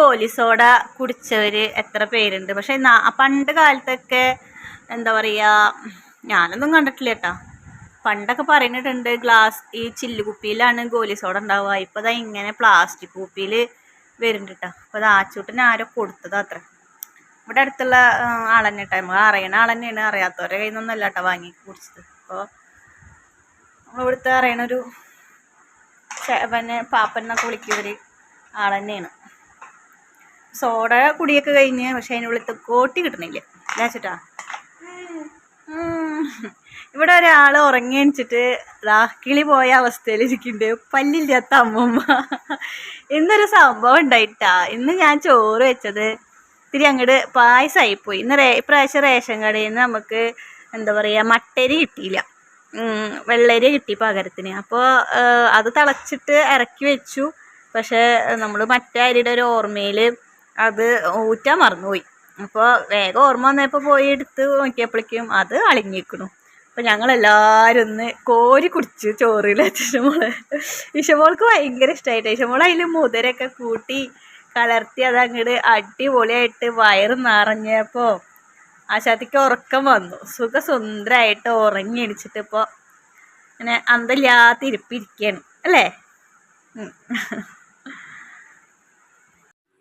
ഗോലി സോഡ കുടിച്ചവര് എത്ര പേരുണ്ട്? പക്ഷെ പണ്ട് കാലത്തൊക്കെ എന്താ പറയാ, ഞാനൊന്നും കണ്ടിട്ടില്ല കേട്ടാ. പണ്ടൊക്കെ പറഞ്ഞിട്ടുണ്ട് ഈ ചില്ലുകുപ്പിയിലാണ് ഗോലി സോഡ ഉണ്ടാവുക. ഇപ്പൊ ഇതാ ഇങ്ങനെ പ്ലാസ്റ്റിക് കുപ്പിയിൽ വരുന്നുണ്ട് കേട്ടോ. അപ്പൊ അത് ആച്ചൂട്ടിന് ആരോ കൊടുത്തതാ അത്ര. ഇവിടെ അടുത്തുള്ള ആളെന്നെ കേട്ടോ, നമ്മൾ അറിയണ ആളെന്നെയാണ്. അറിയാത്തവരെ കയ്യിൽ നിന്നൊന്നല്ല കേട്ടോ വാങ്ങി കുടിച്ചത്. അപ്പോൾ നമ്മളിവിടുത്തെ അറിയണൊരു പാപ്പന്നൊക്കെ വിളിക്കുന്നൊരു ആളെന്നെയാണ്. സോഡ കുടിയൊക്കെ കഴിഞ്ഞ്, പക്ഷെ അതിനുള്ളിൽ കോട്ടി കിട്ടണില്ല ചേട്ടാ. ഇവിടെ ഒരാൾ ഉറങ്ങി എണിച്ചിട്ട് കിളി പോയ അവസ്ഥയിൽ ഇരിക്കുന്നുണ്ട്, പല്ലില്ലാത്ത അമ്മമ്മ. ഇന്നൊരു സംഭവം ഉണ്ടായിട്ടാ. ഇന്ന് ഞാൻ ചോറ് വെച്ചത് ഇത്തിരി അങ്ങോട്ട് പായസമായിപ്പോയി. ഇപ്രാവശ്യം റേഷൻ കടയിൽ നിന്ന് നമുക്ക് എന്താ പറയുക, മട്ടരി കിട്ടിയില്ല, വെള്ളരി കിട്ടി പകരത്തിന്. അപ്പോൾ അത് തിളച്ചിട്ട് ഇറക്കി വെച്ചു. പക്ഷെ നമ്മൾ മറ്റേ അരിയുടെ ഒരു ഓർമ്മയിൽ അത് ഊറ്റാൻ മറന്നുപോയി. അപ്പോൾ വേഗം ഓർമ്മ വന്നപ്പോൾ പോയി എടുത്ത് നോക്കിയപ്പോഴേക്കും അത് അളിഞ്ഞിരിക്കണു. അപ്പോൾ ഞങ്ങളെല്ലാവരും ഒന്ന് കോരി കുടിച്ചു ചോറിൽ. ഇഷമോൾക്ക് ഭയങ്കര ഇഷ്ടമായിട്ട് ഇഷമോൾ അതിൽ മുതിരൊക്കെ കൂട്ടി കലർത്തി അത് അങ്ങോട്ട് അടിപൊളിയായിട്ട് വയറ് നിറഞ്ഞപ്പോൾ ആശാത്തിക്ക് ഉറക്കം വന്നു. സുഖസുന്ദരമായിട്ട് ഉറങ്ങി അടിച്ചിട്ട് ഇപ്പോൾ ഇങ്ങനെ അന്തല്ലാത്ത ഇരിപ്പിരിക്കുകയാണ് അല്ലേ.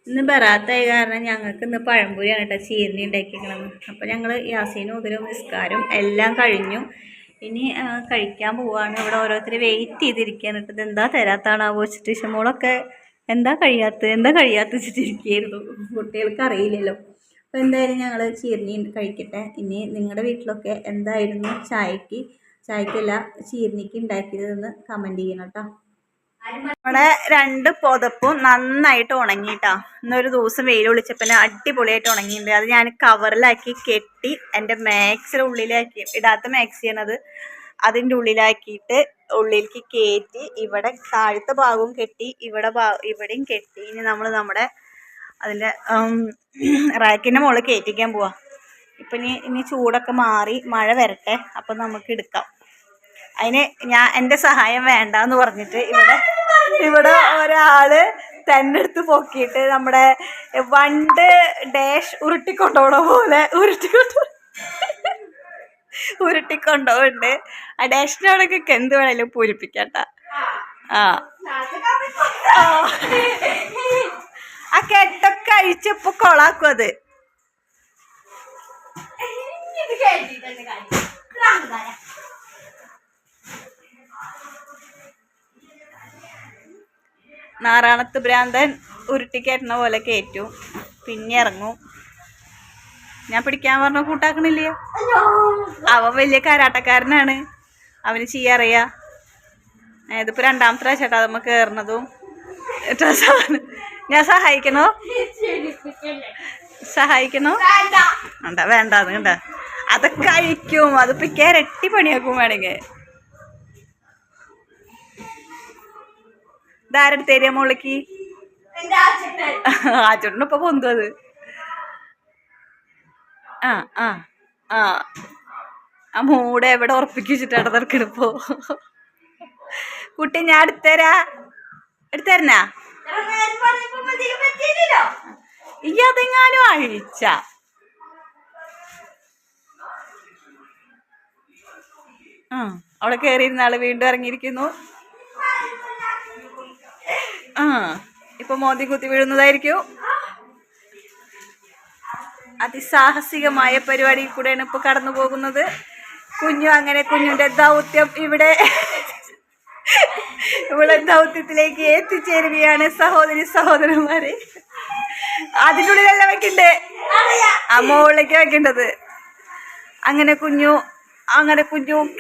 ഇന്ന് ബറാത്തായ കാരണം ഞങ്ങൾക്ക് ഇന്ന് പഴംപൊരിയാണ് കേട്ടോ ചീരണി ഉണ്ടാക്കിയിരിക്കണത്. അപ്പോൾ ഞങ്ങൾ യാസീനും ഉദരവും നിസ്കാരം എല്ലാം കഴിഞ്ഞു. ഇനി കഴിക്കാൻ പോവാണ്. ഇവിടെ ഓരോരുത്തർ വെയിറ്റ് ചെയ്തിരിക്കുകയാണ് കേട്ടോ. ഇതെന്താ തരാത്താണ് ആഘോഷിച്ചിട്ട്. ഇഷമോളൊക്കെ എന്താ കഴിയാത്ത വെച്ചിട്ടിരിക്കുകയായിരുന്നു. കുട്ടികൾക്ക് അറിയില്ലല്ലോ. അപ്പോൾ എന്തായാലും ഞങ്ങൾ ചീരണി കഴിക്കട്ടെ. ഇനി നിങ്ങളുടെ വീട്ടിലൊക്കെ എന്തായിരുന്നു ചായക്കല്ല ചീരണിക്ക് ഉണ്ടാക്കിയതെന്ന് കമൻറ്റ് ചെയ്യണം കേട്ടോ. നമ്മുടെ 2 പുതപ്പും നന്നായിട്ട് ഉണങ്ങിയിട്ടാ. ഇന്നൊരു ദിവസം വെയിൽ ഒളിച്ചപ്പോൾ അടിപൊളിയായിട്ട് ഉണങ്ങിയിട്ടുണ്ട്. അത് ഞാൻ കവറിലാക്കി കെട്ടി എൻ്റെ മാക്സിൻ്റെ ഉള്ളിലാക്കി, ഇടാത്ത മാക്സി ചെയ്യണത് അതിൻ്റെ ഉള്ളിലാക്കിയിട്ട് ഉള്ളിലേക്ക് കയറ്റി ഇവിടെ താഴത്തെ ഭാഗവും കെട്ടി ഇവിടെയും കെട്ടി. ഇനി നമ്മൾ നമ്മുടെ അതിൻ്റെ റാക്കിൻ്റെ മുകളിൽ കയറ്റിക്കാൻ പോവാം. ഇപ്പം ഇനി ചൂടൊക്കെ മാറി മഴ വരട്ടെ, അപ്പം നമുക്ക് എടുക്കാം. അതിന് എൻ്റെ സഹായം വേണ്ടെന്ന് പറഞ്ഞിട്ട് ഇവിടെ ഒരാള് തന്നെ എടുത്ത് പൊക്കിയിട്ട് നമ്മുടെ വണ്ട് ഡാഷ് ഉരുട്ടിക്കൊണ്ടുപോകണ പോലെ ഉരുട്ടിക്കൊണ്ടുപോകുന്നുണ്ട്. ആ ഡാഷിനോടൊക്കെ എന്ത് വേണേലും പൂരിപ്പിക്കട്ട. ആ കെട്ടൊക്കെ അഴിച്ചപ്പോ കൊളാക്കും അത്. നാറാണത്ത് ഭ്രാന്തൻ ഉരുട്ടിക്കയറ്റുന്ന പോലെ കയറ്റും, പിന്നെ ഇറങ്ങും. ഞാൻ പിടിക്കാൻ പറഞ്ഞ കൂട്ടാക്കണില്ലേ. അവൻ വലിയ കരാട്ടക്കാരനാണ്, അവന് ചെയ്യാറിയാ. ഇതിപ്പോൾ 2ാമത്തെ പ്രാവശ്യമായിട്ടാ നമ്മൾ കയറുന്നതും. ഞാൻ സഹായിക്കണോ വേണ്ടാന്ന് കണ്ട. അതൊക്കെ കഴിക്കും, അത് പിക്കാൻ ഇരട്ടി പണിയാക്കും വേണമെങ്കിൽ. ഇതാരെടുത്ത് തരിക മോളിക്ക്? ആച്ചോട്ടിന് ഇപ്പൊ പൊന്തും അത്. ആ മൂടെ എവിടെ ഉറപ്പിച്ചിട്ടാണ് തിരക്കിടിപ്പോ. കുട്ടി ഞാൻ എടുത്തരണ ഈ അതെങ്ങാനും അഴിച്ച അവിടെ കയറിയിരുന്ന ആള് വീണ്ടും ഇറങ്ങിയിരിക്കുന്നു. ഇപ്പൊ മോദി കുത്തി വീഴുന്നതായിരിക്കും. അതിസാഹസികമായ പരിപാടിയിൽ കൂടെയാണ് ഇപ്പൊ കടന്നു പോകുന്നത് കുഞ്ഞു. അങ്ങനെ കുഞ്ഞുന്റെ ദൗത്യം ഇവിടെ ദൗത്യത്തിലേക്ക് എത്തിച്ചേരുകയാണ് സഹോദരന്മാരെ. അതിനുള്ളിലല്ല വെക്കണ്ടേ, ആ മുകളിലേക്ക് വെക്കേണ്ടത്. അങ്ങനെ കുഞ്ഞു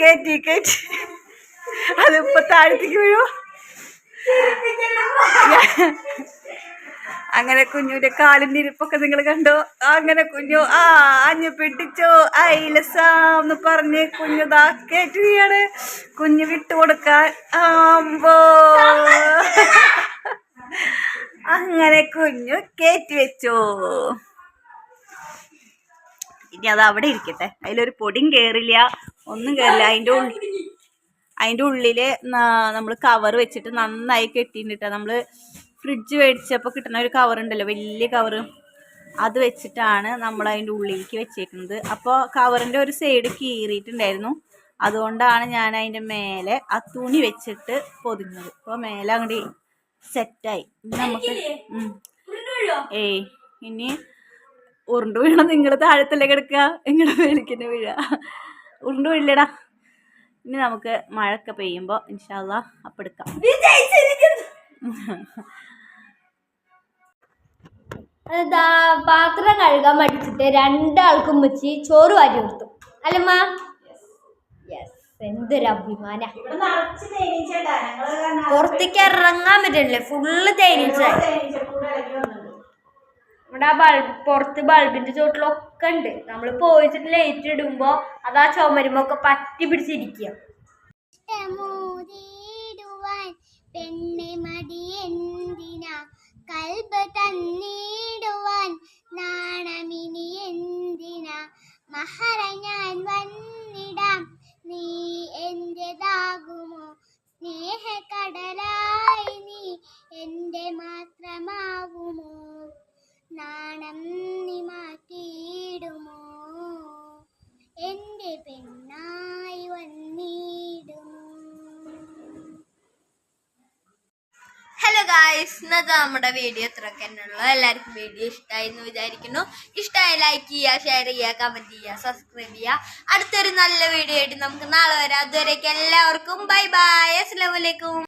കയറ്റി അതിപ്പോ താഴത്തേക്ക് വീഴും. അങ്ങനെ കുഞ്ഞുവിന്റെ കാലിന്റെ ഇരിപ്പൊക്കെ നിങ്ങൾ കണ്ടോ? അങ്ങനെ കുഞ്ഞു അഞ്ഞു പിടിച്ചോ ഐലസാന്ന് പറഞ്ഞ് കുഞ്ഞു കയറ്റുകയാണ്. കുഞ്ഞു വിട്ടുകൊടുക്കാൻ അങ്ങനെ കുഞ്ഞു കയറ്റി വെച്ചോ. ഇനി അത് അവിടെ ഇരിക്കട്ടെ. അതിലൊരു പൊടിയും കയറില്ല, ഒന്നും കയറില്ല. അതിൻ്റെ ഉള്ളിൽ നമ്മൾ കവർ വെച്ചിട്ട് നന്നായി കെട്ടിയിട്ടാ. നമ്മൾ ഫ്രിഡ്ജ് മേടിച്ചപ്പോൾ കിട്ടുന്ന ഒരു കവറുണ്ടല്ലോ, വലിയ കവറ്, അത് വെച്ചിട്ടാണ് നമ്മൾ അതിൻ്റെ ഉള്ളിലേക്ക് വെച്ചേക്കുന്നത്. അപ്പോൾ കവറിൻ്റെ ഒരു സൈഡ് കീറിയിട്ടുണ്ടായിരുന്നു, അതുകൊണ്ടാണ് ഞാൻ അതിൻ്റെ മേലെ ആ തുണി വെച്ചിട്ട് പൊതിഞ്ഞത്. അപ്പോൾ മേലെ അങ്ങോട്ട് സെറ്റായി. ഇനി നമുക്ക് ഇനി ഉരുണ്ട് വീഴണം. നിങ്ങൾ താഴത്തല്ലേ കിടക്കുക, ഇങ്ങടെ മേലിക്കന്നെ വീഴ, ഉരുണ്ട് വീഴില്ലടാ. ഇനി നമുക്ക് മഴയൊക്കെ പെയ്യുമ്പോൾ ഇൻഷാ അള്ളാ അപ്പം എടുക്കാം. പാത്രം കഴുകാൻ മടിച്ചിട്ട് രണ്ടാൾക്കും വെച്ച് ചോറ് വാരി കൊടുത്തു അല്ലമ്മ. യെസ്, എന്തൊരു അഭിമാന. പുറത്തേക്ക് ഇറങ്ങാൻ പറ്റില്ലേ, ഫുള്ള് തേനീച്ചായി. ഇവിടെ ആ പുറത്ത് ബൾബിന്റെ ചോട്ടിലൊക്കെ ഉണ്ട്. നമ്മൾ പോയിച്ചിട്ട് ലൈറ്റ് ഇടുമ്പോ അത് ആ ചുമരുമ്പോ ഒക്കെ പറ്റി പിടിച്ചിരിക്കുക. പെണ്ണെ മടി എന്തിനാ കൽബ് തന്നിടുവാൻ നാണമിനി എന്തിനാ മഹറ ഞാൻ വന്നിടാം നീ എന്റേതാകുമോ സ്നേഹക്കടലായി നീ എന്റെ മാത്രമാകുമോ നാണം നീ മാറ്റിയിടുമോ എന്റെ പെണ്ണായി വന്നിടുമോ. ഹലോ ഗായ്സ്, ഇന്നത്തെ നമ്മുടെ വീഡിയോ ഇത്രയൊക്കെ തന്നെയുള്ളൂ. എല്ലാവർക്കും വീഡിയോ ഇഷ്ടമായി എന്ന് വിചാരിക്കുന്നു. ഇഷ്ടമായി ലൈക്ക് ചെയ്യുക, ഷെയർ ചെയ്യുക, കമന്റ് ചെയ്യുക, സബ്സ്ക്രൈബ് ചെയ്യുക. അടുത്തൊരു നല്ല വീഡിയോ ആയിട്ട് നമുക്ക് നാളെ വരാം. അതുവരേക്കും എല്ലാവർക്കും ബൈ ബൈ, അസ്സലാമു അലൈക്കും.